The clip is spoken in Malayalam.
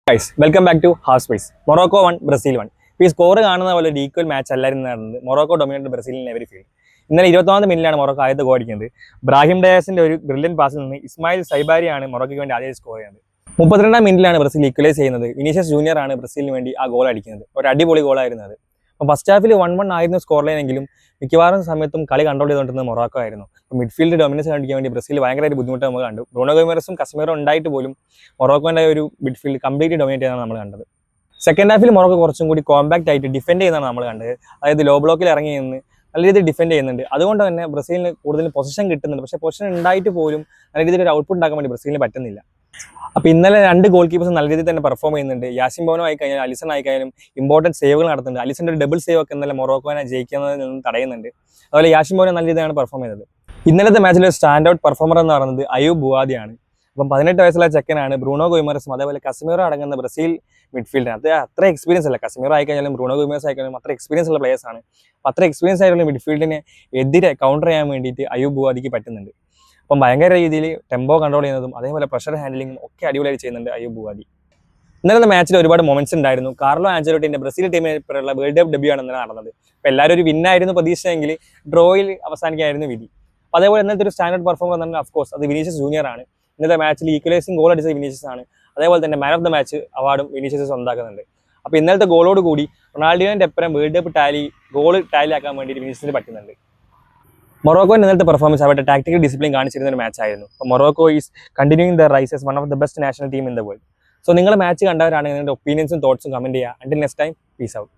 Guys welcome back to half space. Morocco 1 Brazil 1. ഈ സ്കോർ കാണുന്ന പോലെ ഒരു ഈക്വൽ മാച്ച് അല്ലായിരുന്നു നടന്നത്. മൊറോക്കോ ഡൊമിനേറ്റ് ബ്രസീലിന് എവരി ഫീൽഡ്. ഇന്നലെ 24 മിനിറ്റിലാണ് മൊറോക്കോ ആദ്യത്തെ ഗോൾ അടിക്കുന്നത്. ബ്രാഹിം ഡയാസിന്റെ ഒരു ബ്രില്യൻ പാസിൽ നിന്ന് ഇസ്മായിൽ സൈബാരിയാണ് മൊറോക്കോയ്ക്ക് വേണ്ടി ആദ്യം സ്കോർ ചെയ്യുന്നത്. 32 മിനിറ്റിലാണ് ബ്രസീൽ ഈക്വലൈസ് ചെയ്യുന്നത്. വിനീഷ്യസ് ജൂനിയർ ആണ് ബ്രസീലിന് വേണ്ടി ആ ഗോൾ അടിക്കുന്നത്. ഒരു അടിപൊളി ഗോളായിരുന്നു അത്. അപ്പോൾ ഫസ്റ്റ് ഹാഫിൽ 1-1 ആയിരുന്നു സ്കോർ ലൈനെങ്കിലും മിക്കവാറും സമയത്തും കളി കൺട്രോൾ ചെയ്തുകൊണ്ടിരുന്നത് മൊറോക്കോ ആയിരുന്നു. അപ്പോൾ മിഡ്ഫീൽഡ് ഡൊമിനൻസ് കാണിക്കാൻ വേണ്ടി ബ്രസീൽ ഭയങ്കരമായിട്ട് ബുദ്ധിമുട്ട് നമ്മൾ കണ്ടു. ബ്രൂണോ ഗൊമേറസും കസമീറോ ഉണ്ടായിട്ട് പോലും മൊറോക്കോന്റെ ഒരു മിഡ്ഫീൽഡ് കംപ്ലീറ്റ് ഡൊമിനേറ്റ് ചെയ്യുന്നതാണ് നമ്മൾ കണ്ടത്. സെക്കൻഡ് ഹാഫിൽ മൊറോക്കോ കുറച്ചും കൂടി കോമ്പാക്ട് ആയിട്ട് ഡിഫെൻഡ് ചെയ്യുന്നതാണ് നമ്മൾ കണ്ടത്. അതായത് ലോ ബ്ലോക്കിൽ ഇറങ്ങി നിന്ന് നല്ല രീതിയിൽ ഡിഫെൻഡ് ചെയ്യുന്നുണ്ട്. അതുകൊണ്ട് തന്നെ ബ്രസീലിന് കൂടുതൽ പൊസിഷൻ കിട്ടുന്നുണ്ട്. പക്ഷേ പൊസിഷൻ ഉണ്ടായിട്ട് പോലും നല്ല രീതിയിൽ ഒരു ഔട്ട്പുട്ട് ഉണ്ടാക്കാൻ വേണ്ടി ബ്രസീലിന് പറ്റുന്നില്ല. അപ്പോൾ ഇന്നലെ രണ്ട് ഗോൾ കീപ്പേഴ്സ് നല്ല രീതിയിൽ തന്നെ പെർഫോം ചെയ്യുന്നുണ്ട്. യാസിൻ ബോനോ ആയിക്കഴിഞ്ഞാൽ അലിസൺ ആയിക്കഴിഞ്ഞാലും ഇമ്പോർട്ടൻറ്റ് സേവുകൾ നടത്തുന്നുണ്ട്. അലിസന്റെ ഒരു ഡബിൾ സേവ് ഒക്കെ ഇന്നലെ മൊറോക്കോനെ ജയിക്കുന്നതിൽ നിന്ന് തടയുന്നുണ്ട്. അതുപോലെ യാസിൻ ബോനോ നല്ല രീതിയിലാണ് പെർഫോം ചെയ്തത്. ഇന്നലത്തെ മാച്ചിലെ സ്റ്റാൻഡ് ഔട്ട് പെർഫോമർ എന്ന് പറയുന്നത് അയൂബ് ബുവാദിയാണ്. അപ്പം 18 വയസ്സുള്ള ചെക്കനാണ്. ബ്രൂണോ ഗൊമേറസും അതേപോലെ കസമീറോ അടങ്ങുന്ന ബ്രസീൽ മിഡ്ഫീൽഡർ അത് അത്ര എക്സ്പീരിയൻസ് അല്ല. കസമീറോ ആയിക്കഴിഞ്ഞാലും ബ്രൂണോ ഗൊമേറസ് ആയിക്കഴിഞ്ഞാലും അത്ര എക്സ്പീരിയൻസ് ഉള്ള പ്ലേയേഴ്സ് ആണ്. അപ്പോൾ അത്ര എക്സ്പീരിയൻസ് ആയിട്ടുള്ള മിഡ്ഫീൽഡിനെ എതിരെ കൗണ്ടർ ചെയ്യാൻ വേണ്ടിയിട്ട് അയൂബ് ബുവാദിക്ക് പറ്റുന്നുണ്ട്. അപ്പം ഭയങ്കര രീതിയിൽ ടെമ്പോ കൺട്രോൾ ചെയ്യുന്നതും അതേപോലെ പ്രഷർ ഹാൻഡലിങ്ങും ഒക്കെ അടിപൊളിയായി ചെയ്യുന്നുണ്ട് അയൂബ് ബുവാദി. ഇന്നലത്തെ മാച്ചിൽ ഒരുപാട് മൊമെന്റ്സ് ഉണ്ടായിരുന്നു. കാർലോ ആഞ്ചലോട്ടിന്റെ ബ്രസീൽ ടീമിനുള്ള വേൾഡ് കപ്പ് ഡെബ്യൂ ആണ് ഇന്നലെ നടന്നത്. അപ്പോൾ എല്ലാവരും ഒരു വിന്നായിരുന്നു പ്രതീക്ഷിച്ചെങ്കിൽ ഡ്രോയിൽ അവസാനിക്കായിരുന്നു വിധി. അപ്പോൾ അതേപോലെ ഇന്നത്തെ ഒരു സ്റ്റാൻഡേർഡ് പെർഫോമർ എന്ന് പറഞ്ഞാൽ ഓഫ്കോഴ്സ് അത് വിനീഷ്യസ് ജൂനിയർ ആണ്. ഇന്നത്തെ മാച്ചിൽ ഈക്വലൈസിംഗ് ഗോൾ അടിച്ചത് വിനീഷ്യസ് ആണ്. അതേപോലെ തന്നെ മാൻ ഓഫ് ദ മാച്ച് അവാർഡും വിനീഷ്യസ് സ്വന്തമാക്കുന്നുണ്ട്. അപ്പോൾ ഇന്നലത്തെ ഗോളോട് കൂടി റൊണാൾഡിയോന്റെ ഒപ്പം വേൾഡ് കപ്പ് ഗോൾ ടാലി ആക്കാൻ വേണ്ടി വിനീഷ്യസിന് പറ്റുന്നുണ്ട്. മൊറോക്കോ ഇന്നലത്തെ പെർഫോമൻസ് അവരുടെ ടാക്ടിക്കൽ ഡിസിപ്ലിൻ കാണിച്ചിരുന്ന ഒരു മാച്ച് ആയിരുന്നു. അപ്പോൾ Morocco is continuing the rise as one of the best national team in the world. So നിങ്ങൾ മാച്ച് കണ്ടവരാണെങ്കിൽ നിങ്ങളുടെ ഒപ്പീനിയൻസും തോട്ട്സും കമന്റ് ചെയ്യുക. Until next time peace out.